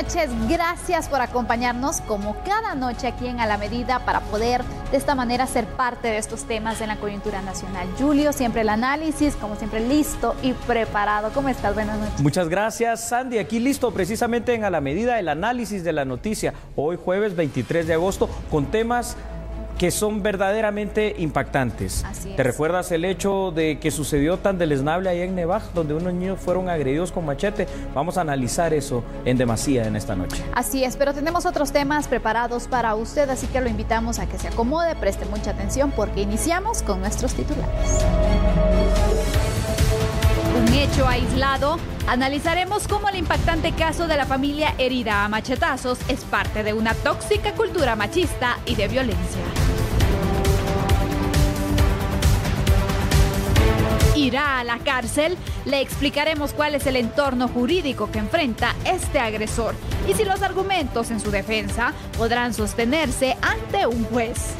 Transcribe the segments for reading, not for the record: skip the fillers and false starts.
noches, gracias por acompañarnos como cada noche aquí en A la Medida para poder de esta manera ser parte de estos temas en la coyuntura nacional. Julio, siempre el análisis, como siempre listo y preparado. ¿Cómo estás? Buenas noches. Muchas gracias, Sandy. Aquí listo precisamente en A la Medida el análisis de la noticia. Hoy jueves 23 de agosto con temas que son verdaderamente impactantes. Así es. ¿Te recuerdas el hecho de que sucedió tan deleznable allá en Nevaj, donde unos niños fueron agredidos con machete? Vamos a analizar eso en demasía en esta noche. Así es, pero tenemos otros temas preparados para usted, así que lo invitamos a que se acomode, preste mucha atención porque iniciamos con nuestros titulares. Un hecho aislado. Analizaremos cómo el impactante caso de la familia herida a machetazos es parte de una tóxica cultura machista y de violencia. ¿Irá a la cárcel? Le explicaremos cuál es el entorno jurídico que enfrenta este agresor y si los argumentos en su defensa podrán sostenerse ante un juez.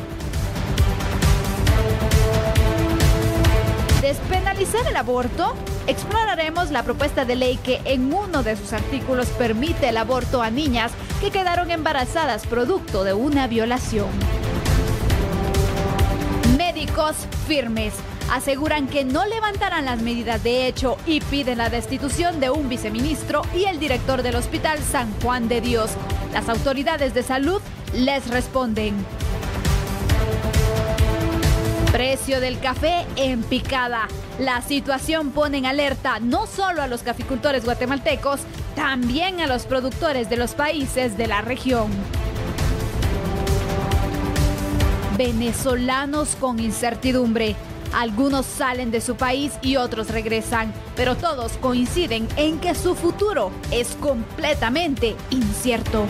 ¿Despenalizar el aborto? Exploraremos la propuesta de ley que en uno de sus artículos permite el aborto a niñas que quedaron embarazadas producto de una violación. Médicos firmes aseguran que no levantarán las medidas de hecho y piden la destitución de un viceministro y el director del Hospital San Juan de Dios. Las autoridades de salud les responden. Precio del café en picada. La situación pone en alerta no solo a los caficultores guatemaltecos, también a los productores de los países de la región. Venezolanos con incertidumbre. Algunos salen de su país y otros regresan, pero todos coinciden en que su futuro es completamente incierto.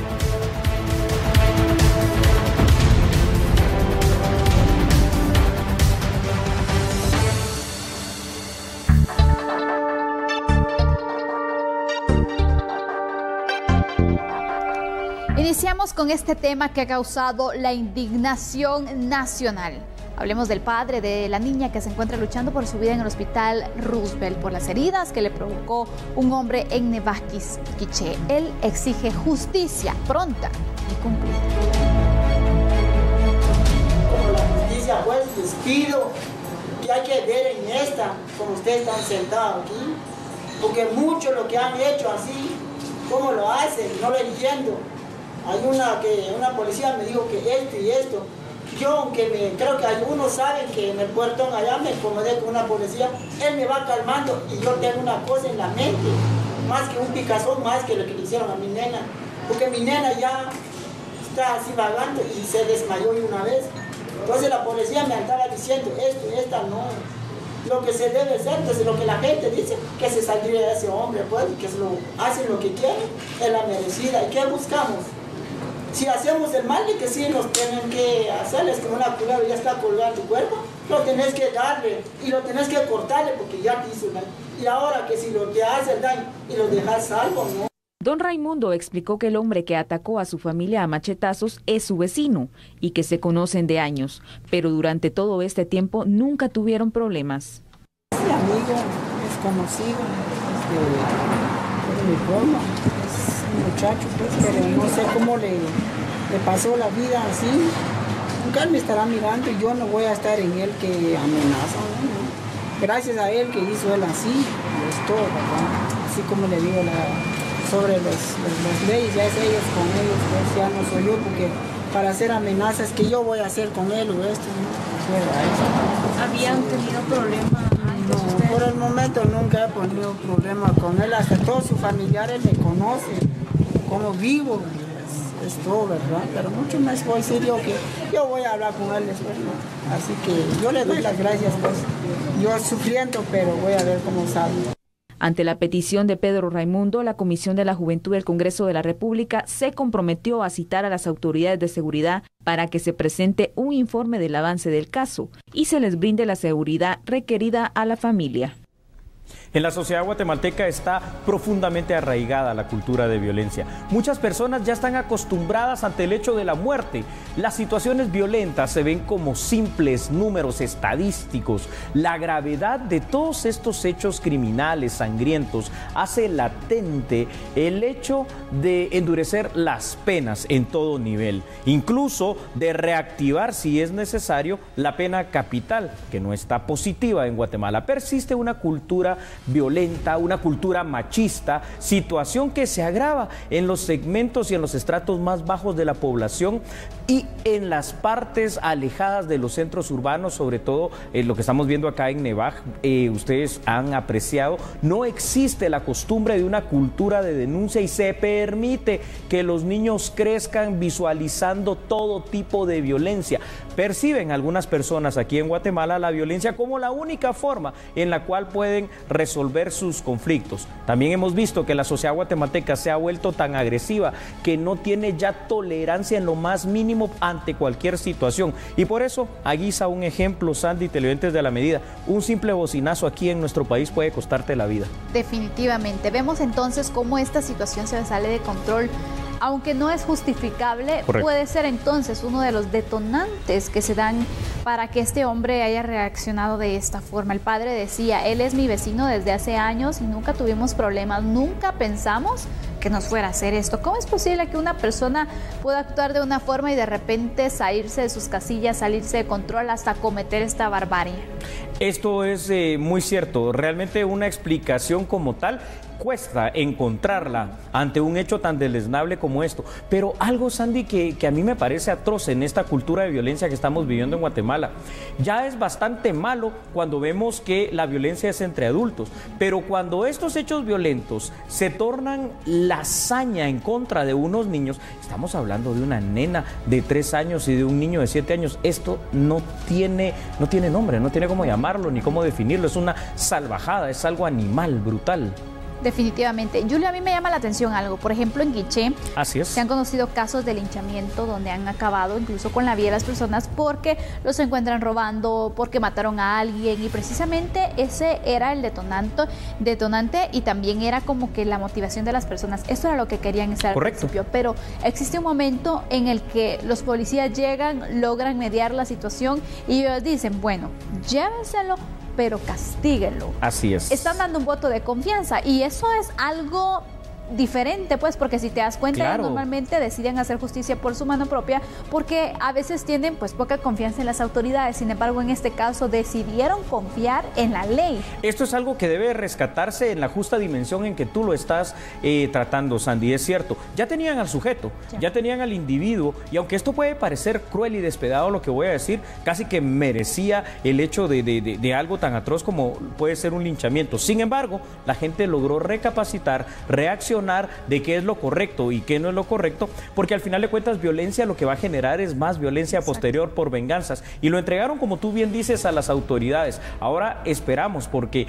Iniciamos con este tema que ha causado la indignación nacional. Hablemos del padre de la niña que se encuentra luchando por su vida en el hospital Roosevelt por las heridas que le provocó un hombre en Nevaj, Quiché. Él exige justicia pronta y cumplida. Como la justicia, pues les pido que hay que ver en esta, como ustedes están sentados aquí, porque mucho lo que han hecho así, cómo lo hacen, no lo entiendo. Hay una policía me dijo que esto y esto. Yo, aunque creo que algunos saben que en el puertón allá me incomodé con una policía, él me va calmando y yo tengo una cosa en la mente, más que un picazón, más que lo que le hicieron a mi nena, porque mi nena ya está así vagando y se desmayó una vez. Entonces la policía me andaba diciendo esto y esta no. Lo que se debe hacer, entonces lo que la gente dice, que se saldría de ese hombre, pues, que hacen lo que quieren, es la merecida. ¿Y qué buscamos? Si hacemos el mal, que sí nos tienen que hacerles como una culebra ya está colgada tu cuerpo, lo tenés que darle y lo tenés que cortarle porque ya te hizo daño. Y ahora que si lo te hace el daño y lo dejas salvo, ¿no? Don Raimundo explicó que el hombre que atacó a su familia a machetazos es su vecino y que se conocen de años, pero durante todo este tiempo nunca tuvieron problemas. Es amigo, es conocido, es de mi pueblo. Muchacho, pues, pero no sé cómo le pasó la vida así. Nunca él me estará mirando y yo no voy a estar en él que amenaza, ¿no? Gracias a él que hizo él así, es todo, ¿verdad? Así como le digo sobre las leyes, ya es ellos con ellos, pues ya no soy yo, porque para hacer amenazas que yo voy a hacer con él o esto, ¿no? ¿Habían tenido problemas? No, por el momento nunca he tenido problema con él, hasta todos sus familiares me conocen, como vivo, es todo, ¿verdad? Pero mucho más voy a decir yo que yo voy a hablar con él después, ¿no? Así que yo le doy las gracias, pues, yo sufriendo, pero voy a ver cómo sale. Ante la petición de Pedro Raimundo, la Comisión de la Juventud del Congreso de la República se comprometió a citar a las autoridades de seguridad para que se presente un informe del avance del caso y se les brinde la seguridad requerida a la familia. En la sociedad guatemalteca está profundamente arraigada la cultura de violencia. Muchas personas ya están acostumbradas ante el hecho de la muerte. Las situaciones violentas se ven como simples números estadísticos. La gravedad de todos estos hechos criminales sangrientos hace latente el hecho de endurecer las penas en todo nivel, incluso de reactivar, si es necesario, la pena capital, que no está positiva en Guatemala. Persiste una cultura violenta, una cultura machista, situación que se agrava en los segmentos y en los estratos más bajos de la población y en las partes alejadas de los centros urbanos, sobre todo lo que estamos viendo acá en Nevaj. Ustedes han apreciado, no existe la costumbre de una cultura de denuncia y se permite que los niños crezcan visualizando todo tipo de violencia. Perciben algunas personas aquí en Guatemala la violencia como la única forma en la cual pueden resolver sus conflictos. También hemos visto que la sociedad guatemalteca se ha vuelto tan agresiva que no tiene ya tolerancia en lo más mínimo ante cualquier situación. Y por eso, a guisa un ejemplo, Sandy, televidentes de La Medida, un simple bocinazo aquí en nuestro país puede costarte la vida. Definitivamente. Vemos entonces cómo esta situación se sale de control. Aunque no es justificable, correcto, puede ser entonces uno de los detonantes que se dan para que este hombre haya reaccionado de esta forma. El padre decía, él es mi vecino desde hace años y nunca tuvimos problemas, nunca pensamos que nos fuera a hacer esto. ¿Cómo es posible que una persona pueda actuar de una forma y de repente salirse de sus casillas, salirse de control hasta cometer esta barbarie? Esto es muy cierto. Realmente una explicación como tal cuesta encontrarla ante un hecho tan deleznable como esto. Pero algo, Sandy, que a mí me parece atroz en esta cultura de violencia que estamos viviendo en Guatemala. Ya es bastante malo cuando vemos que la violencia es entre adultos, pero cuando estos hechos violentos se tornan la hazaña en contra de unos niños, estamos hablando de una nena de 3 años y de un niño de 7 años, esto no tiene nombre, no tiene cómo llamarlo ni cómo definirlo, es una salvajada, es algo animal, brutal. Definitivamente. Julio, a mí me llama la atención algo. Por ejemplo, en Quiché así es, se han conocido casos de linchamiento donde han acabado incluso con la vida de las personas porque los encuentran robando, porque mataron a alguien, y precisamente ese era el detonante y también era como que la motivación de las personas. Esto era lo que querían hacer al principio, pero existe un momento en el que los policías llegan, logran mediar la situación y ellos dicen, bueno, llévenselo, pero castíguenlo. Así es. Están dando un voto de confianza y eso es algo diferente, pues, porque si te das cuenta, claro, normalmente deciden hacer justicia por su mano propia porque a veces tienen pues poca confianza en las autoridades. Sin embargo, en este caso decidieron confiar en la ley. Esto es algo que debe rescatarse en la justa dimensión en que tú lo estás tratando, Sandy. Es cierto, ya tenían al sujeto, ya tenían al individuo, y aunque esto puede parecer cruel y despiadado lo que voy a decir, casi que merecía el hecho de algo tan atroz como puede ser un linchamiento. Sin embargo, la gente logró recapacitar, reaccionar de qué es lo correcto y qué no es lo correcto, porque al final de cuentas violencia lo que va a generar es más violencia posterior por venganzas, y lo entregaron, como tú bien dices, a las autoridades. Ahora esperamos, porque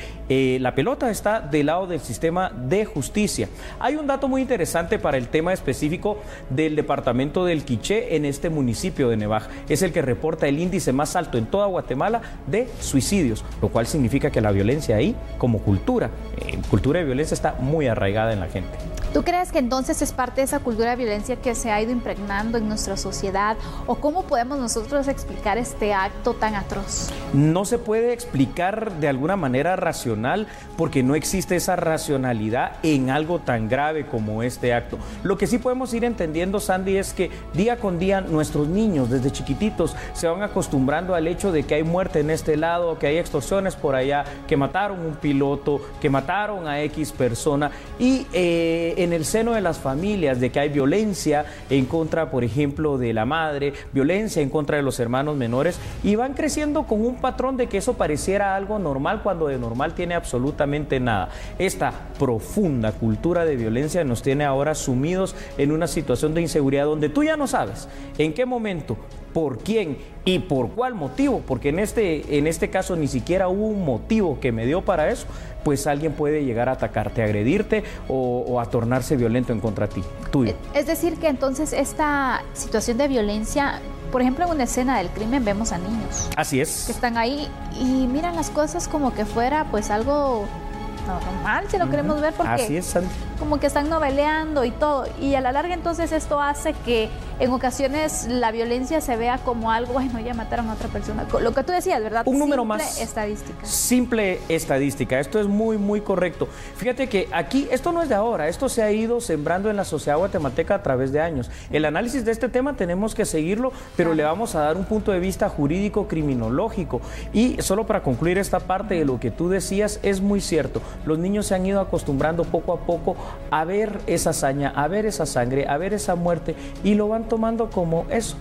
la pelota está del lado del sistema de justicia. Hay un dato muy interesante para el tema específico del departamento del Quiché en este municipio de Nevaj. Es el que reporta el índice más alto en toda Guatemala de suicidios, lo cual significa que la violencia ahí, como cultura de violencia, está muy arraigada en la gente. ¿Tú crees que entonces es parte de esa cultura de violencia que se ha ido impregnando en nuestra sociedad? ¿O cómo podemos nosotros explicar este acto tan atroz? No se puede explicar de alguna manera racional, porque no existe esa racionalidad en algo tan grave como este acto. Lo que sí podemos ir entendiendo, Sandy, es que día con día nuestros niños desde chiquititos se van acostumbrando al hecho de que hay muerte en este lado, que hay extorsiones por allá, que mataron un piloto, que mataron a X persona, y en el seno de las familias de que hay violencia en contra, por ejemplo, de la madre, violencia en contra de los hermanos menores, y van creciendo con un patrón de que eso pareciera algo normal cuando de normal tiene absolutamente nada. Esta profunda cultura de violencia nos tiene ahora sumidos en una situación de inseguridad donde tú ya no sabes en qué momento, por quién y por cuál motivo, porque en este caso ni siquiera hubo un motivo que me dio para eso, pues alguien puede llegar a atacarte, a agredirte o a tornarse violento en contra de ti, tuyo. Es decir, que entonces esta situación de violencia, por ejemplo, en una escena del crimen vemos a niños. Así es. Que están ahí y miran las cosas como que fuera pues algo normal, si lo queremos ver, porque así es, Sandy. como que están noveleando y todo. Y a la larga, entonces, esto hace que en ocasiones la violencia se vea como algo, bueno, ya mataron a otra persona. Lo que tú decías, ¿verdad? Un número Simple más. estadística. Simple estadística. Esto es muy, muy correcto. Fíjate que aquí, esto no es de ahora, esto se ha ido sembrando en la sociedad guatemalteca a través de años. El análisis de este tema tenemos que seguirlo, pero le vamos a dar un punto de vista jurídico, criminológico. Y solo para concluir esta parte de lo que tú decías, es muy cierto. Los niños se han ido acostumbrando poco a poco a ver esa hazaña, a ver esa sangre, a ver esa muerte, y lo van tomando como eso.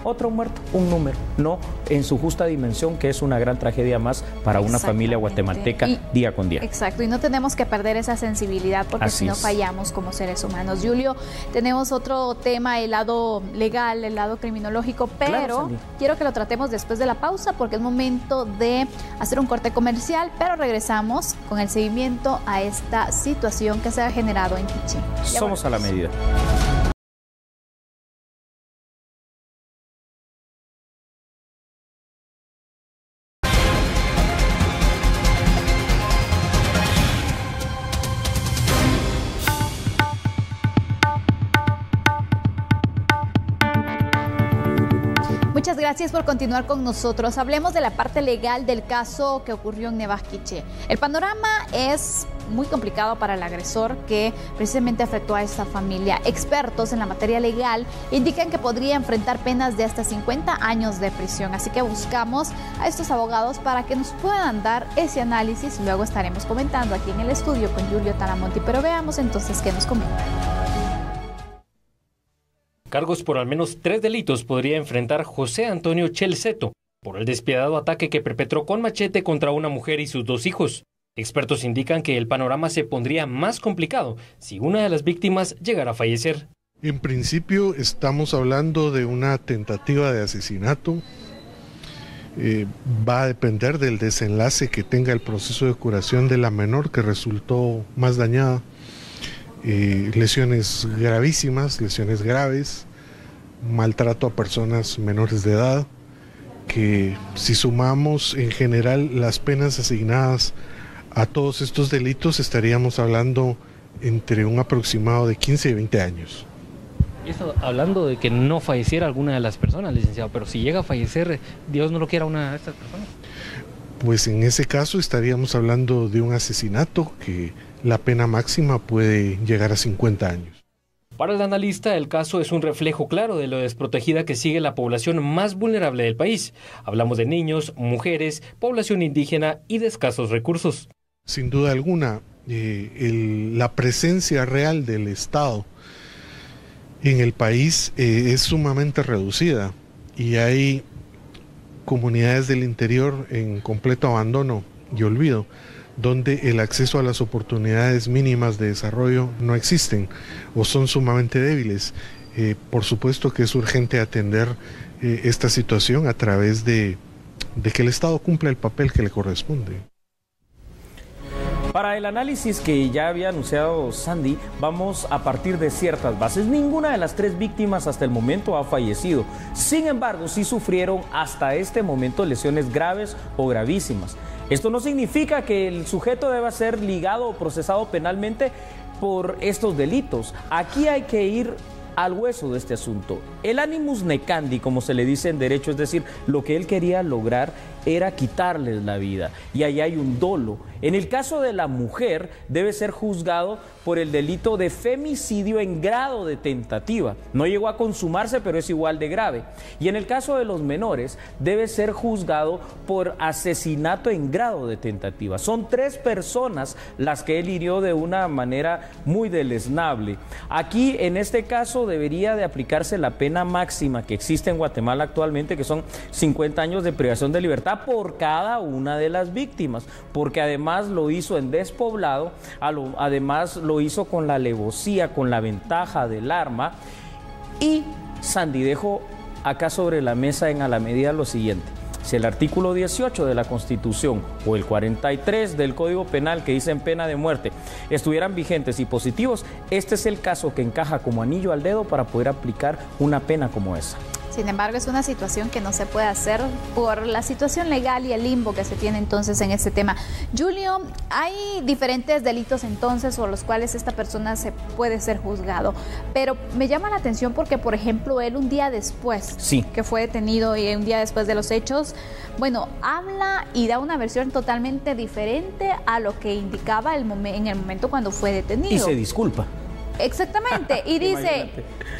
Otro muerto, un número, no en su justa dimensión, que es una gran tragedia más para una familia guatemalteca día con día. Exacto, y no tenemos que perder esa sensibilidad, porque si no fallamos como seres humanos. Julio, tenemos otro tema, el lado legal, el lado criminológico, pero quiero que lo tratemos después de la pausa, porque es momento de hacer un corte comercial, pero regresamos con el seguimiento a esta situación que se ha generado en Quiché. Somos a la medida. Muchas gracias por continuar con nosotros. Hablemos de la parte legal del caso que ocurrió en Nevas Quiché. El panorama es muy complicado para el agresor, que precisamente afectó a esta familia. Expertos en la materia legal indican que podría enfrentar penas de hasta 50 años de prisión. Así que buscamos a estos abogados para que nos puedan dar ese análisis. Luego estaremos comentando aquí en el estudio con Julio Talamonti. Pero veamos entonces qué nos comenta. Cargos por al menos 3 delitos podría enfrentar José Antonio Chelceto por el despiadado ataque que perpetró con machete contra una mujer y sus 2 hijos. Expertos indican que el panorama se pondría más complicado si una de las víctimas llegara a fallecer. En principio estamos hablando de una tentativa de asesinato. Va a depender del desenlace que tenga el proceso de curación de la menor que resultó más dañada. Lesiones gravísimas, lesiones graves, maltrato a personas menores de edad, que si sumamos en general las penas asignadas a todos estos delitos, estaríamos hablando entre un aproximado de 15 y 20 años. Esto hablando de que no falleciera alguna de las personas, licenciado, pero si llega a fallecer, Dios no lo quiera, una de estas personas. Pues en ese caso estaríamos hablando de un asesinato que la pena máxima puede llegar a 50 años. Para el analista, el caso es un reflejo claro de lo desprotegida que sigue la población más vulnerable del país. Hablamos de niños, mujeres, población indígena y de escasos recursos. Sin duda alguna, la presencia real del Estado en el país es sumamente reducida, y hay comunidades del interior en completo abandono y olvido, donde el acceso a las oportunidades mínimas de desarrollo no existen o son sumamente débiles. Por supuesto que es urgente atender esta situación a través de que el Estado cumpla el papel que le corresponde. Para el análisis que ya había anunciado Sandy, vamos a partir de ciertas bases. Ninguna de las 3 víctimas hasta el momento ha fallecido. Sin embargo, sí sufrieron hasta este momento lesiones graves o gravísimas. Esto no significa que el sujeto deba ser ligado o procesado penalmente por estos delitos. Aquí hay que ir al hueso de este asunto. El animus necandi, como se le dice en derecho, es decir, lo que él quería lograr era quitarles la vida, y ahí hay un dolo. En el caso de la mujer, debe ser juzgado por el delito de femicidio en grado de tentativa. No llegó a consumarse, pero es igual de grave. Y en el caso de los menores, debe ser juzgado por asesinato en grado de tentativa. Son 3 personas las que él hirió de una manera muy deleznable. Aquí, en este caso, debería de aplicarse la pena máxima que existe en Guatemala actualmente, que son 50 años de privación de libertad por cada una de las víctimas, porque además lo hizo en despoblado, además lo hizo con la alevosía, con la ventaja del arma. Y Sandy, dejo acá sobre la mesa en A la Medida lo siguiente: si el artículo 18 de la Constitución o el 43 del Código Penal, que dicen pena de muerte, estuvieran vigentes y positivos, este es el caso que encaja como anillo al dedo para poder aplicar una pena como esa. Sin embargo, es una situación que no se puede hacer por la situación legal y el limbo que se tiene entonces en este tema. Julio, hay diferentes delitos entonces por los cuales esta persona se puede ser juzgado, pero me llama la atención porque, por ejemplo, él un día después que fue detenido y un día después de los hechos, bueno, habla y da una versión totalmente diferente a lo que indicaba en el momento cuando fue detenido. Y se disculpa. Exactamente, y dice,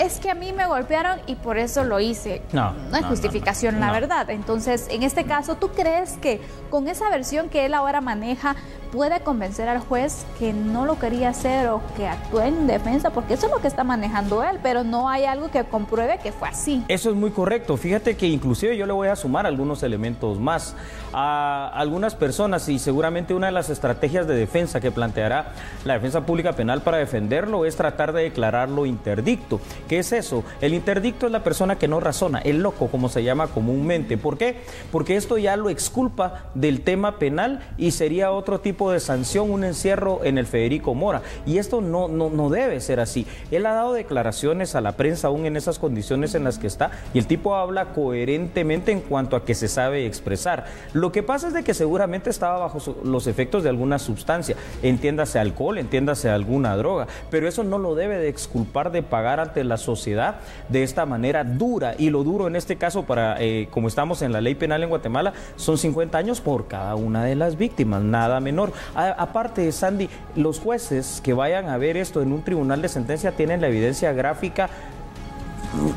es que a mí me golpearon y por eso lo hice. No hay justificación, la verdad. Entonces, en este caso, ¿tú crees que con esa versión que él ahora maneja puede convencer al juez que no lo quería hacer o que actúe en defensa? Porque eso es lo que está manejando él, pero no hay algo que compruebe que fue así. Eso es muy correcto. Fíjate que inclusive yo le voy a sumar algunos elementos más. A algunas personas, y seguramente una de las estrategias de defensa que planteará la defensa pública penal para defenderlo es tratar de declararlo interdicto. ¿Qué es eso? El interdicto es la persona que no razona, el loco, como se llama comúnmente. ¿Por qué? Porque esto ya lo exculpa del tema penal y sería otro tipo de sanción, un encierro en el Federico Mora. Y esto no debe ser así. Él ha dado declaraciones a la prensa aún en esas condiciones en las que está, y el tipo habla coherentemente en cuanto a que se sabe expresar. Lo que pasa es de que seguramente estaba bajo los efectos de alguna sustancia, entiéndase alcohol, entiéndase alguna droga, pero eso no lo debe de exculpar de pagar ante la sociedad de esta manera dura. Y lo duro en este caso, para como estamos en la ley penal en Guatemala, son 50 años por cada una de las víctimas, nada menor. Aparte, Sandy, los jueces que vayan a ver esto en un tribunal de sentencia tienen la evidencia gráfica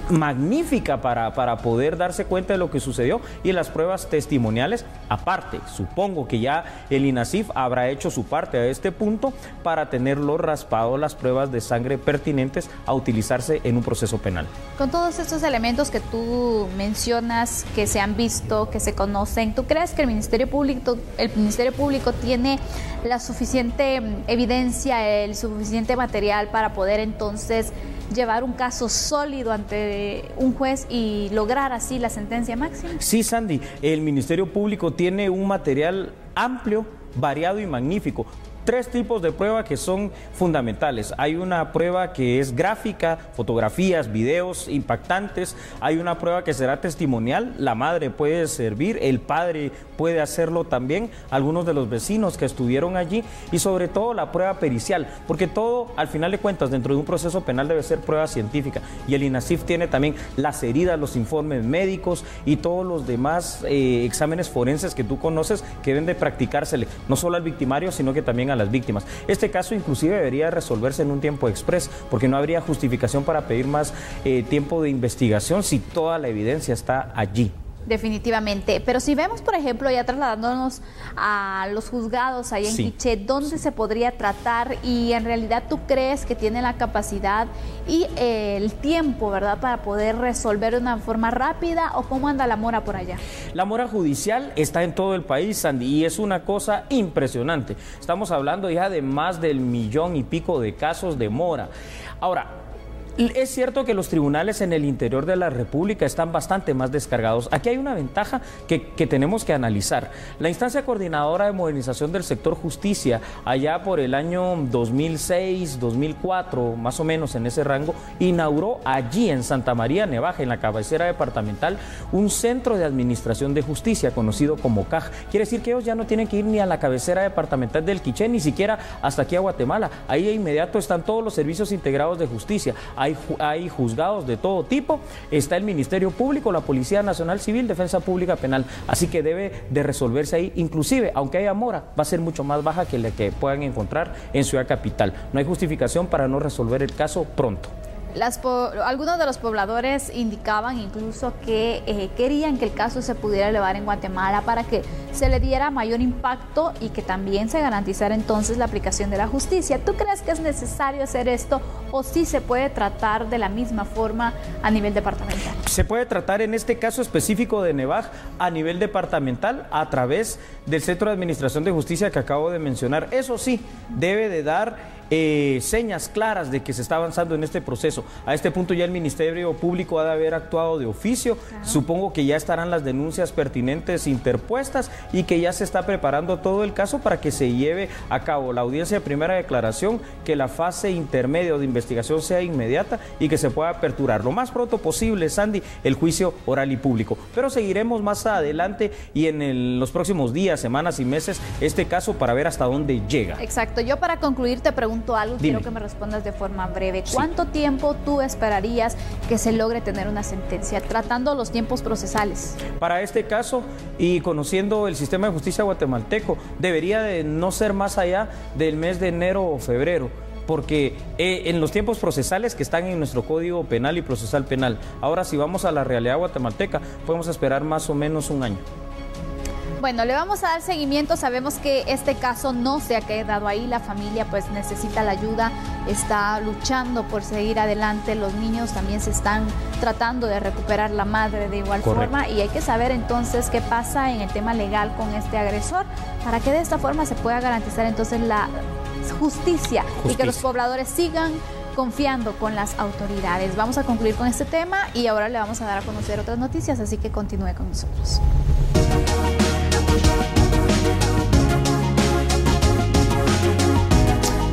magnífica para poder darse cuenta de lo que sucedió, y las pruebas testimoniales. Aparte, supongo que ya el INASIF habrá hecho su parte a este punto para tenerlo raspado las pruebas de sangre pertinentes a utilizarse en un proceso penal. Con todos estos elementos que tú mencionas, que se han visto, que se conocen, ¿tú crees que el Ministerio Público tiene la suficiente evidencia, el suficiente material para poder entonces llevar un caso sólido ante un juez y lograr así la sentencia máxima? Sí, Sandy, el Ministerio Público tiene un material amplio, variado y magnífico. 3 tipos de prueba que son fundamentales. Hay una prueba que es gráfica, fotografías, videos impactantes. Hay una prueba que será testimonial. La madre puede servir, el padre puede hacerlo también, algunos de los vecinos que estuvieron allí, y sobre todo la prueba pericial, porque todo, al final de cuentas, dentro de un proceso penal debe ser prueba científica. Y el INASIF tiene también las heridas, los informes médicos y todos los demás exámenes forenses que tú conoces que deben de practicársele, no solo al victimario, sino que también a las víctimas. Este caso inclusive debería resolverse en un tiempo express, porque no habría justificación para pedir más tiempo de investigación si toda la evidencia está allí. Definitivamente, pero si vemos, por ejemplo, ya trasladándonos a los juzgados ahí en Quiché, ¿dónde se podría tratar? Y en realidad, ¿tú crees que tiene la capacidad y el tiempo, verdad, para poder resolver de una forma rápida, o cómo anda la mora por allá? La mora judicial está en todo el país, Sandy, y es una cosa impresionante. Estamos hablando ya de más del 1,5 millones de casos de mora. Ahora, es cierto que los tribunales en el interior de la República están bastante más descargados. Aquí hay una ventaja que tenemos que analizar. La instancia coordinadora de modernización del sector justicia, allá por el año 2006, 2004, más o menos en ese rango, inauguró allí en Santa María Nevaja, en la cabecera departamental, un centro de administración de justicia conocido como CAJ. Quiere decir que ellos ya no tienen que ir ni a la cabecera departamental del Quiché, ni siquiera hasta aquí a Guatemala. Ahí de inmediato están todos los servicios integrados de justicia. Hay juzgados de todo tipo, está el Ministerio Público, la Policía Nacional Civil, Defensa Pública Penal, así que debe de resolverse ahí. Inclusive, aunque haya mora, va a ser mucho más baja que la que puedan encontrar en Ciudad Capital. No hay justificación para no resolver el caso pronto. Algunos de los pobladores indicaban incluso que querían que el caso se pudiera elevar en Guatemala para que se le diera mayor impacto y que también se garantizara entonces la aplicación de la justicia. ¿Tú crees que es necesario hacer esto, o sí se puede tratar de la misma forma a nivel departamental? Se puede tratar en este caso específico de Nevaj a nivel departamental a través del Centro de Administración de Justicia que acabo de mencionar. Eso sí, debe de dar señas claras de que se está avanzando en este proceso. A este punto ya el Ministerio Público ha de haber actuado de oficio. Claro. Supongo que ya estarán las denuncias pertinentes interpuestas y que ya se está preparando todo el caso para que se lleve a cabo la audiencia de primera declaración, que la fase intermedia de investigación sea inmediata y que se pueda aperturar lo más pronto posible, Sandy, el juicio oral y público. Pero seguiremos más adelante y en los próximos días, semanas y meses este caso para ver hasta dónde llega. Exacto. Yo para concluir te pregunto algo, Dime. quiero que me respondas de forma breve. ¿Cuánto tiempo tú esperarías que se logre tener una sentencia, tratando los tiempos procesales? Para este caso y conociendo el sistema de justicia guatemalteco, debería de no ser más allá del mes de enero o febrero, porque en los tiempos procesales que están en nuestro Código Penal y Procesal Penal. Ahora, si vamos a la realidad guatemalteca, podemos esperar más o menos un año. Bueno, le vamos a dar seguimiento. Sabemos que este caso no se ha quedado ahí. La familia pues necesita la ayuda, está luchando por seguir adelante. Los niños también se están tratando de recuperar la madre de igual forma. Y hay que saber entonces qué pasa en el tema legal con este agresor para que de esta forma se pueda garantizar entonces la justicia y que los pobladores sigan confiando con las autoridades. Vamos a concluir con este tema y ahora le vamos a dar a conocer otras noticias, así que continúe con nosotros.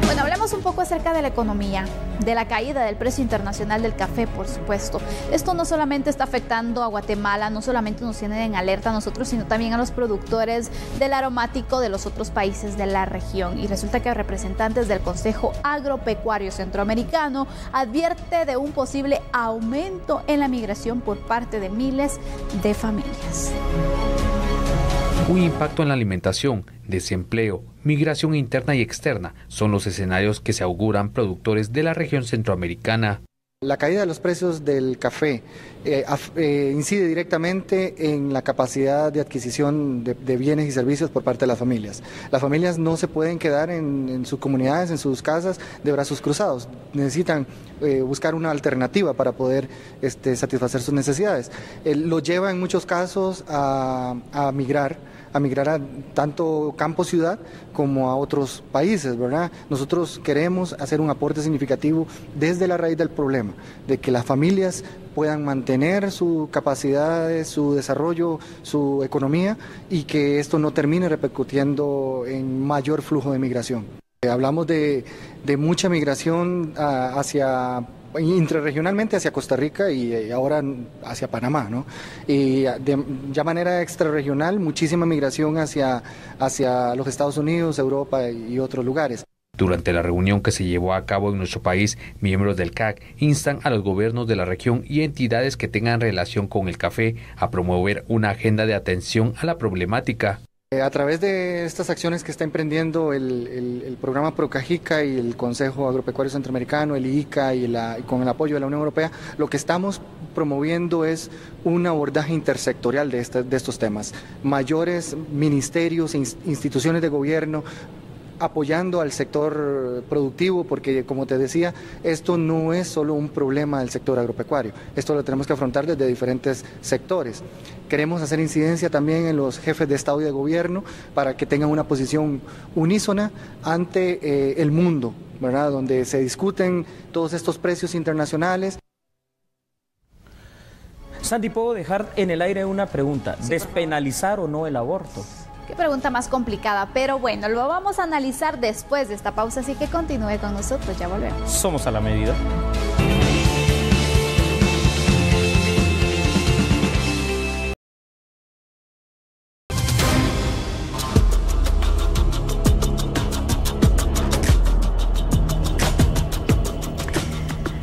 Bueno, hablemos un poco acerca de la economía, de la caída del precio internacional del café, por supuesto. Esto no solamente está afectando a Guatemala, no solamente nos tiene en alerta a nosotros, sino también a los productores del aromático de los otros países de la región. Y resulta que representantes del Consejo Agropecuario Centroamericano advierte de un posible aumento en la migración por parte de miles de familias. Un impacto en la alimentación, desempleo, migración interna y externa son los escenarios que se auguran productores de la región centroamericana. La caída de los precios del café incide directamente en la capacidad de adquisición de bienes y servicios por parte de las familias. Las familias no se pueden quedar en sus comunidades, en sus casas, de brazos cruzados. Necesitan buscar una alternativa para poder satisfacer sus necesidades. Lo lleva en muchos casos a migrar a tanto campo-ciudad como a otros países, ¿verdad? Nosotros queremos hacer un aporte significativo desde la raíz del problema, de que las familias puedan mantener su capacidad, su desarrollo, su economía y que esto no termine repercutiendo en mayor flujo de migración. Hablamos de mucha migración intrarregionalmente hacia Costa Rica y ahora hacia Panamá, ¿no? Y de manera extrarregional, muchísima migración hacia los Estados Unidos, Europa y otros lugares. Durante la reunión que se llevó a cabo en nuestro país, miembros del CAC instan a los gobiernos de la región y entidades que tengan relación con el café a promover una agenda de atención a la problemática. A través de estas acciones que está emprendiendo el programa Procajica y el Consejo Agropecuario Centroamericano, el IICA y con el apoyo de la Unión Europea, lo que estamos promoviendo es un abordaje intersectorial de estos temas. Mayores ministerios e instituciones de gobierno apoyando al sector productivo, porque como te decía, esto no es solo un problema del sector agropecuario, esto lo tenemos que afrontar desde diferentes sectores. Queremos hacer incidencia también en los jefes de Estado y de Gobierno para que tengan una posición unísona ante el mundo, ¿verdad? Donde se discuten todos estos precios internacionales. Sandy, ¿puedo dejar en el aire una pregunta? Sí, ¿despenalizar o no el aborto? Qué pregunta más complicada, pero bueno, lo vamos a analizar después de esta pausa, así que continúe con nosotros, ya volvemos. Somos a la medida.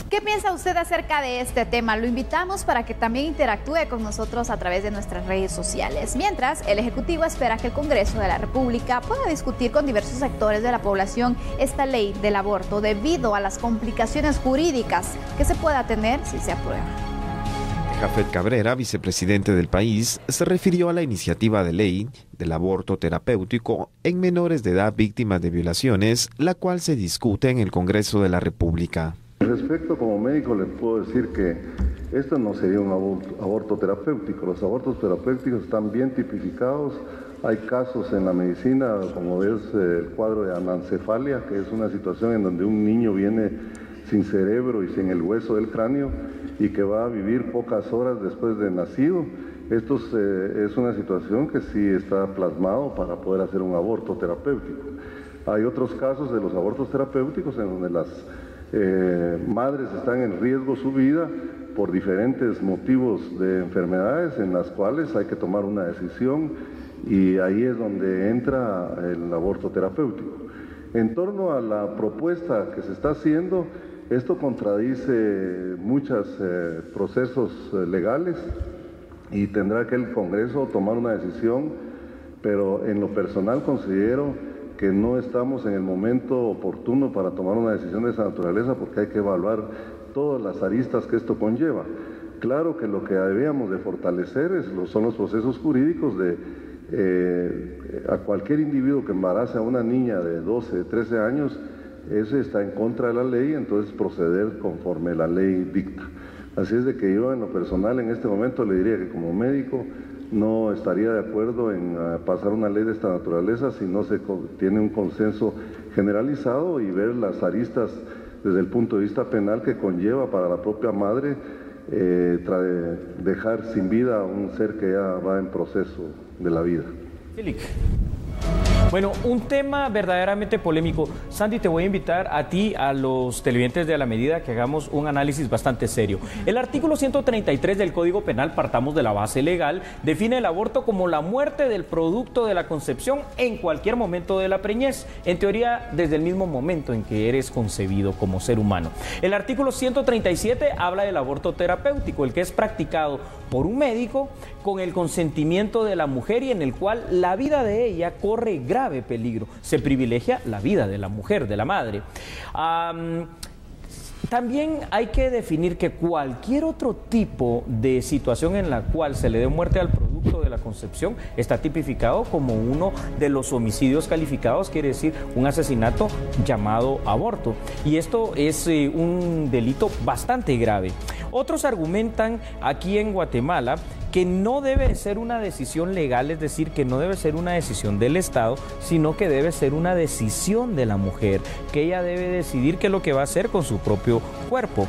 ¿Qué piensa usted acerca de este tema? Lo invitamos para que también interactúe con nosotros a través de nuestras redes sociales. Mientras, el Ejecutivo espera que el Congreso de la República pueda discutir con diversos sectores de la población esta ley del aborto debido a las complicaciones jurídicas que se pueda tener si se aprueba. Jafet Cabrera, vicepresidente del país, se refirió a la iniciativa de ley del aborto terapéutico en menores de edad víctimas de violaciones, la cual se discute en el Congreso de la República. Respecto, como médico, les puedo decir que esto no sería un aborto terapéutico. Los abortos terapéuticos están bien tipificados Hay casos en la medicina, como es el cuadro de anencefalia, que es una situación en donde un niño viene sin cerebro y sin el hueso del cráneo y que va a vivir pocas horas después de nacido. Esto es una situación que sí está plasmado para poder hacer un aborto terapéutico. Hay otros casos de los abortos terapéuticos en donde las madres están en riesgo su vida por diferentes motivos de enfermedades en las cuales hay que tomar una decisión y ahí es donde entra el aborto terapéutico. En torno a la propuesta que se está haciendo, esto contradice muchos procesos legales y tendrá que el Congreso tomar una decisión, pero en lo personal considero que no estamos en el momento oportuno para tomar una decisión de esa naturaleza porque hay que evaluar todas las aristas que esto conlleva. Claro que lo que debíamos de fortalecer son los procesos jurídicos a cualquier individuo que embarace a una niña de 12, 13 años, ese está en contra de la ley, entonces proceder conforme la ley dicta. Así es de que yo en lo personal en este momento le diría que como médico no estaría de acuerdo en pasar una ley de esta naturaleza si no se tiene un consenso generalizado y ver las aristas desde el punto de vista penal que conlleva para la propia madre dejar sin vida a un ser que ya va en proceso de la vida. Bueno, un tema verdaderamente polémico. Sandy, te voy a invitar a ti, a los televidentes de A la Medida, que hagamos un análisis bastante serio. El artículo 133 del Código Penal, partamos de la base legal, define el aborto como la muerte del producto de la concepción en cualquier momento de la preñez, en teoría desde el mismo momento en que eres concebido como ser humano. El artículo 137 habla del aborto terapéutico, el que es practicado por un médico con el consentimiento de la mujer y en el cual la vida de ella corre grave peligro. Se privilegia la vida de la mujer, de la madre. También hay que definir que cualquier otro tipo de situación en la cual se le dé muerte al producto de la concepción está tipificado como uno de los homicidios calificados, quiere decir un asesinato llamado aborto. Y esto es un delito bastante grave. Otros argumentan aquí en Guatemala que no debe ser una decisión legal, es decir, que no debe ser una decisión del Estado, sino que debe ser una decisión de la mujer, que ella debe decidir qué es lo que va a hacer con su propio cuerpo.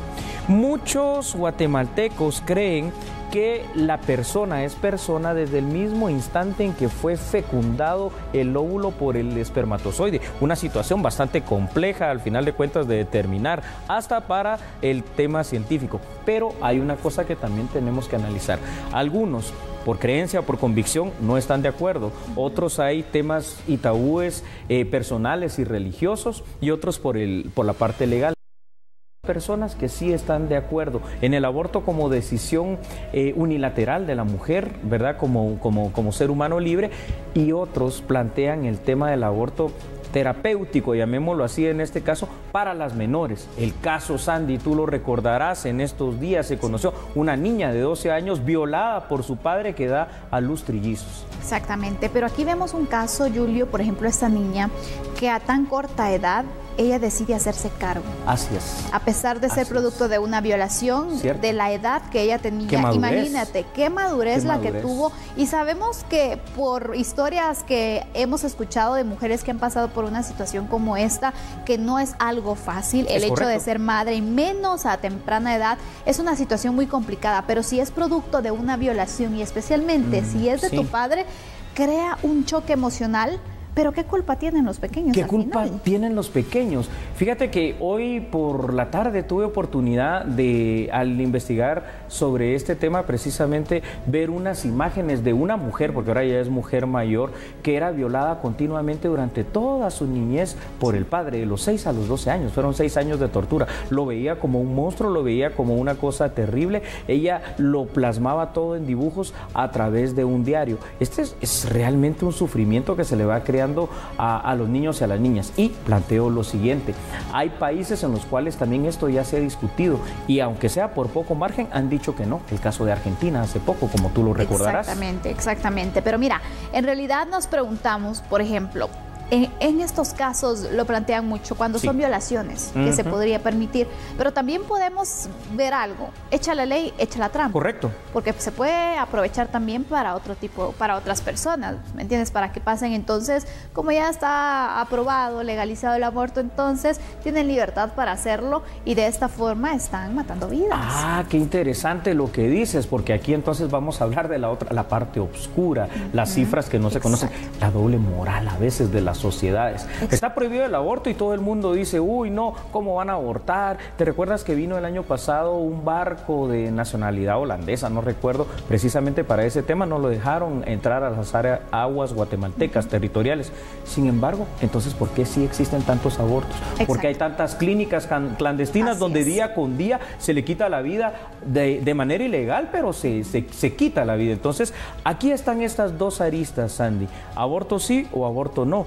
Muchos guatemaltecos creen que la persona es persona desde el mismo instante en que fue fecundado el óvulo por el espermatozoide. Una situación bastante compleja al final de cuentas de determinar, hasta para el tema científico. Pero hay una cosa que también tenemos que analizar. Algunos, por creencia o por convicción, no están de acuerdo. Otros hay temas y tabúes personales y religiosos, y otros por la parte legal. Personas que sí están de acuerdo en el aborto como decisión unilateral de la mujer, ¿verdad? Como ser humano libre, y otros plantean el tema del aborto terapéutico, llamémoslo así en este caso, para las menores. El caso Sandy, tú lo recordarás, en estos días se conoció una niña de 12 años violada por su padre que da a luz trillizos. Exactamente, pero aquí vemos un caso, Julio, por ejemplo, esta niña que a tan corta edad ella decide hacerse cargo. Así es. A pesar de ser producto de una violación, ¿cierto?, de la edad que ella tenía. ¿Qué madurez? Imagínate, qué madurez la que tuvo. Y sabemos que por historias que hemos escuchado de mujeres que han pasado por una situación como esta, que no es algo fácil, el hecho de ser madre, y menos a temprana edad, es una situación muy complicada. Pero si es producto de una violación, y especialmente si es de tu padre, crea un choque emocional. Pero ¿qué culpa tienen los pequeños? ¿Qué culpa tienen los pequeños? Fíjate que hoy por la tarde tuve oportunidad de, al investigar sobre este tema, precisamente ver unas imágenes de una mujer, porque ahora ya es mujer mayor, que era violada continuamente durante toda su niñez por el padre, de los 6 a los 12 años. Fueron 6 años de tortura. Lo veía como un monstruo, lo veía como una cosa terrible. Ella lo plasmaba todo en dibujos a través de un diario. Este es realmente un sufrimiento que se le va a crear a los niños y a las niñas. Y planteo lo siguiente: hay países en los cuales también esto ya se ha discutido, y aunque sea por poco margen, han dicho que no. El caso de Argentina hace poco, como tú lo recordarás. Exactamente. Pero mira, en realidad nos preguntamos, por ejemplo, En estos casos lo plantean mucho, cuando son violaciones, que se podría permitir, pero también podemos ver algo, echa la ley, echa la trampa. Correcto. Porque se puede aprovechar también para para otras personas, ¿me entiendes? Para que pasen entonces, como ya está aprobado, legalizado el aborto, entonces tienen libertad para hacerlo y de esta forma están matando vidas. Ah, qué interesante lo que dices, porque aquí entonces vamos a hablar de la parte oscura, las cifras que no se conocen, la doble moral a veces de las sociedades. Está prohibido el aborto y todo el mundo dice, uy, no, ¿cómo van a abortar? ¿Te recuerdas que vino el año pasado un barco de nacionalidad holandesa, no recuerdo, precisamente para ese tema? No lo dejaron entrar a las aguas guatemaltecas territoriales. Sin embargo, entonces, ¿por qué sí existen tantos abortos? Porque hay tantas clínicas clandestinas donde día con día se le quita la vida de manera ilegal, pero se quita la vida. Entonces, aquí están estas dos aristas, Sandy. Aborto sí o aborto no.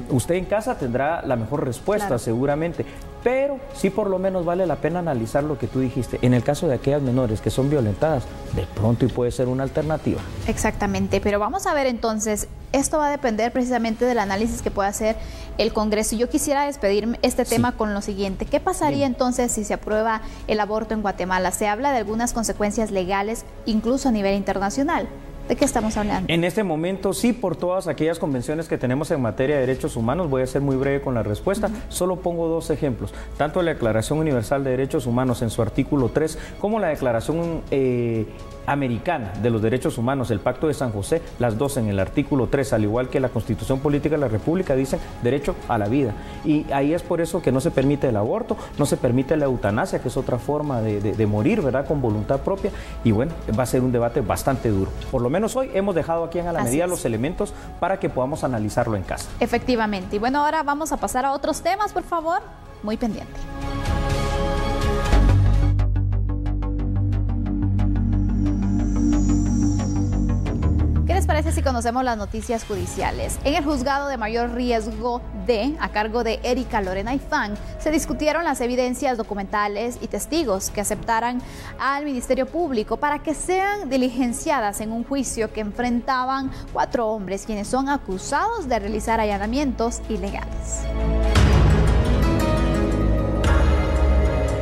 Usted en casa tendrá la mejor respuesta, seguramente. Pero sí por lo menos vale la pena analizar lo que tú dijiste. En el caso de aquellas menores que son violentadas, de pronto y puede ser una alternativa. Exactamente, pero vamos a ver entonces, esto va a depender precisamente del análisis que pueda hacer el Congreso. Yo quisiera despedir este tema con lo siguiente. ¿Qué pasaría entonces si se aprueba el aborto en Guatemala? Se habla de algunas consecuencias legales, incluso a nivel internacional. ¿De qué estamos hablando? En este momento sí, por todas aquellas convenciones que tenemos en materia de derechos humanos. Voy a ser muy breve con la respuesta. Solo pongo dos ejemplos. Tanto la Declaración Universal de Derechos Humanos en su artículo 3 como la Declaración Americana de los Derechos Humanos, el Pacto de San José, las dos en el artículo 3, al igual que la Constitución Política de la República, dicen derecho a la vida. Y ahí es por eso que no se permite el aborto, no se permite la eutanasia, que es otra forma de morir, ¿verdad?, con voluntad propia. Y bueno, va a ser un debate bastante duro. Por lo menos hoy hemos dejado aquí en A la Medida los elementos para que podamos analizarlo en casa. Efectivamente. Y bueno, ahora vamos a pasar a otros temas, por favor. Muy pendiente. ¿Qué les parece si conocemos las noticias judiciales? En el juzgado de mayor riesgo a cargo de Erika Lorena Ifán, se discutieron las evidencias documentales y testigos que aceptaran al Ministerio Público para que sean diligenciadas en un juicio que enfrentaban 4 hombres quienes son acusados de realizar allanamientos ilegales.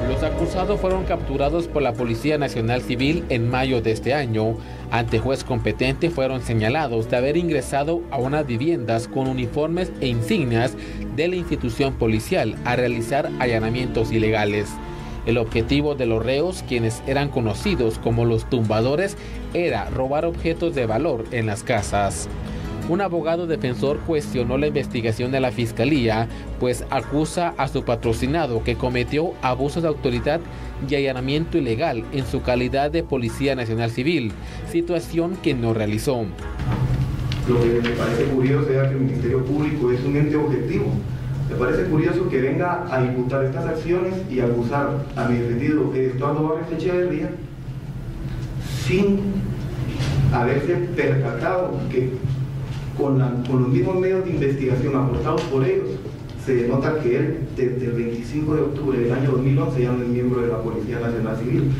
Los acusados fueron capturados por la Policía Nacional Civil en mayo de este año. Ante juez competente fueron señalados de haber ingresado a unas viviendas con uniformes e insignias de la institución policial a realizar allanamientos ilegales. El objetivo de los reos, quienes eran conocidos como los tumbadores, era robar objetos de valor en las casas. Un abogado defensor cuestionó la investigación de la Fiscalía, pues acusa a su patrocinado que cometió abuso de autoridad y allanamiento ilegal en su calidad de Policía Nacional Civil, situación que no realizó. Lo que me parece curioso es que el Ministerio Público es un ente objetivo. Me parece curioso que venga a imputar estas acciones y acusar a mi defendido Eduardo Vargas Echeverría sin haberse percatado que con los mismos medios de investigación aportados por ellos, se denota que él, desde el 25 de octubre del año 2011, ya no es miembro de la Policía Nacional Civil.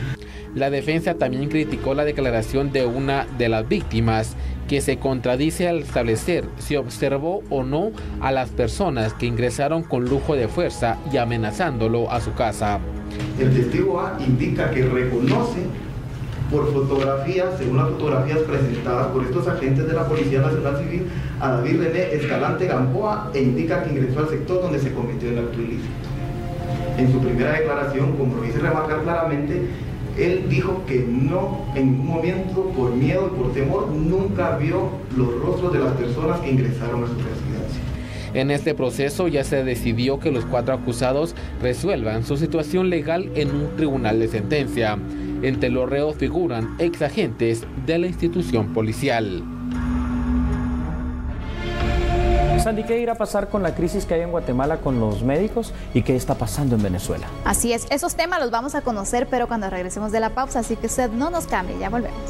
La defensa también criticó la declaración de una de las víctimas, que se contradice al establecer si observó o no a las personas que ingresaron con lujo de fuerza y amenazándolo a su casa. El testigo A indica que reconoce por fotografías, según las fotografías presentadas por estos agentes de la Policía Nacional Civil, a David René Escalante Gamboa, e indica que ingresó al sector donde se cometió el acto ilícito. En su primera declaración, como lo hice remarcar claramente, él dijo que no, en ningún momento, por miedo y por temor, nunca vio los rostros de las personas que ingresaron a su residencia. En este proceso ya se decidió que los 4 acusados resuelvan su situación legal en un tribunal de sentencia. Entre los reos figuran exagentes de la institución policial. Sandy, ¿qué irá a pasar con la crisis que hay en Guatemala con los médicos y qué está pasando en Venezuela? Así es, esos temas los vamos a conocer, pero cuando regresemos de la pausa, así que usted no nos cambie, ya volvemos.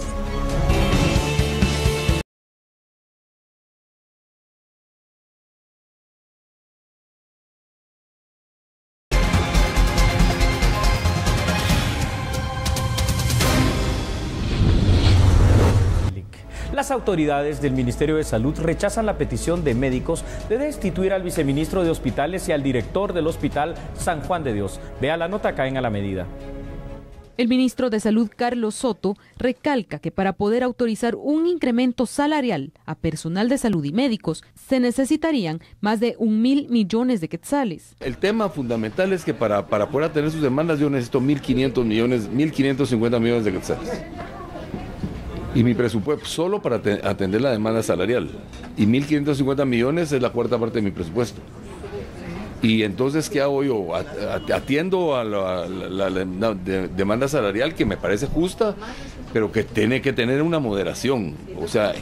Las autoridades del Ministerio de Salud rechazan la petición de médicos de destituir al viceministro de Hospitales y al director del Hospital San Juan de Dios. Vea la nota acá en A la Medida. El ministro de Salud, Carlos Soto, recalca que para poder autorizar un incremento salarial a personal de salud y médicos se necesitarían más de 1.000 millones de quetzales. El tema fundamental es que para poder atender sus demandas yo necesito 1.500 millones, 1.550 millones de quetzales. Y mi presupuesto solo para atender la demanda salarial. Y 1.550 millones es la cuarta parte de mi presupuesto. Y entonces, ¿qué hago yo? Atiendo a la demanda salarial, que me parece justa, pero que tiene que tener una moderación. O sea,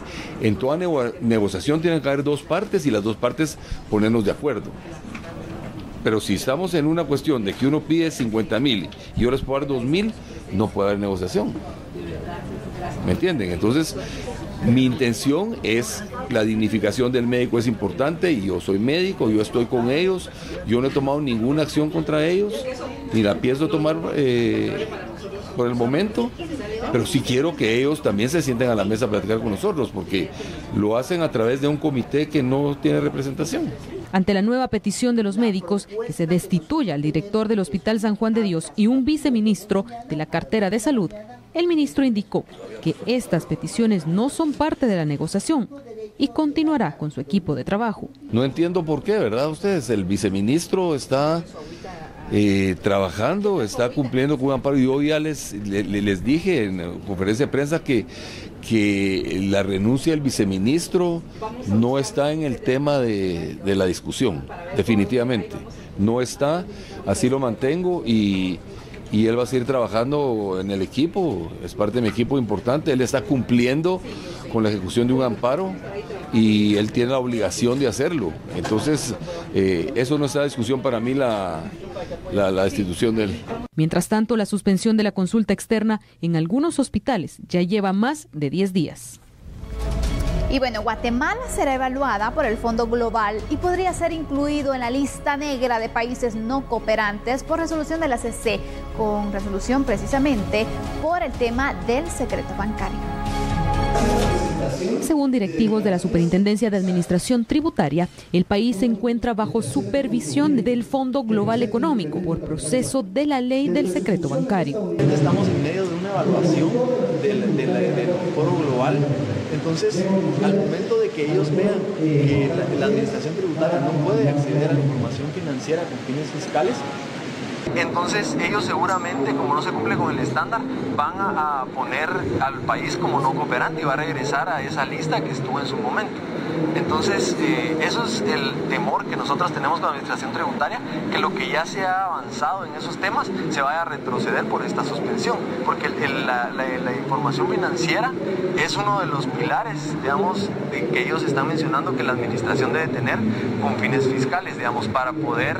en toda negociación tienen que haber dos partes y las dos partes ponernos de acuerdo. Pero si estamos en una cuestión de que uno pide 50.000 y yo les puedo dar 2.000, no puede haber negociación. ¿Me entienden? Entonces, mi intención es, la dignificación del médico es importante y yo soy médico, yo estoy con ellos, yo no he tomado ninguna acción contra ellos, ni la pienso tomar por el momento, pero sí quiero que ellos también se sienten a la mesa a platicar con nosotros, porque lo hacen a través de un comité que no tiene representación. Ante la nueva petición de los médicos que se destituya al director del Hospital San Juan de Dios y un viceministro de la cartera de salud, el ministro indicó que estas peticiones no son parte de la negociación y continuará con su equipo de trabajo. No entiendo por qué, ¿verdad? Ustedes, el viceministro está trabajando, está cumpliendo con un amparo. Yo ya les dije en conferencia de prensa que la renuncia del viceministro no está en el tema de la discusión, definitivamente. No está, así lo mantengo y él va a seguir trabajando en el equipo, es parte de mi equipo importante, él está cumpliendo con la ejecución de un amparo y él tiene la obligación de hacerlo. Entonces, eso no está en discusión para mí, la destitución de él. Mientras tanto, la suspensión de la consulta externa en algunos hospitales ya lleva más de 10 días. Y bueno, Guatemala será evaluada por el Fondo Global y podría ser incluido en la lista negra de países no cooperantes por resolución de la CC, con resolución precisamente por el tema del secreto bancario. Según directivos de la Superintendencia de Administración Tributaria, el país se encuentra bajo supervisión del Fondo Global Económico por proceso de la ley del secreto bancario. Estamos en medio de una evaluación del Foro Global. Entonces, al momento de que ellos vean que la Administración Tributaria no puede acceder a la información financiera con fines fiscales, entonces ellos seguramente, como no se cumple con el estándar, van a poner al país como no cooperante y va a regresar a esa lista que estuvo en su momento. Entonces, eso es el temor que nosotros tenemos con la Administración Tributaria, que lo que ya se ha avanzado en esos temas se vaya a retroceder por esta suspensión, porque la información financiera es uno de los pilares, digamos, que ellos están mencionando que la Administración debe tener con fines fiscales, digamos, para poder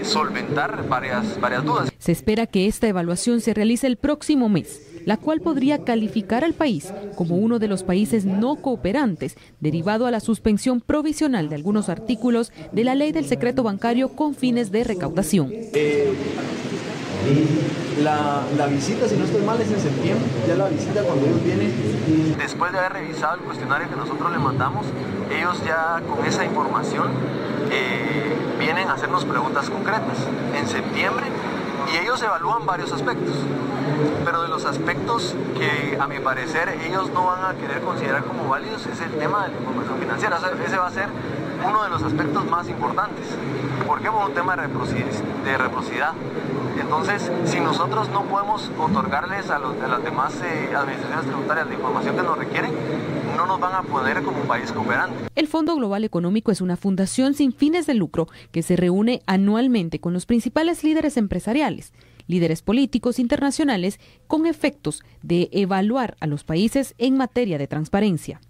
solventar varias dudas. Se espera que esta evaluación se realice el próximo mes, la cual podría calificar al país como uno de los países no cooperantes, derivado a la suspensión provisional de algunos artículos de la ley del secreto bancario con fines de recaudación. La visita, si no estoy mal, es en septiembre. Ya la visita, cuando ellos vienen, después de haber revisado el cuestionario que nosotros le mandamos, ellos ya con esa información vienen a hacernos preguntas concretas en septiembre y ellos evalúan varios aspectos, pero de los aspectos que a mi parecer ellos no van a querer considerar como válidos es el tema de la información financiera. O sea, ese va a ser uno de los aspectos más importantes. ¿Por qué? Por un tema de reciprocidad. Entonces, si nosotros no podemos otorgarles a las demás administraciones tributarias la información que nos requieren, no nos van a poner como un país cooperante. El Fondo Global Económico es una fundación sin fines de lucro que se reúne anualmente con los principales líderes empresariales, líderes políticos internacionales, con efectos de evaluar a los países en materia de transparencia.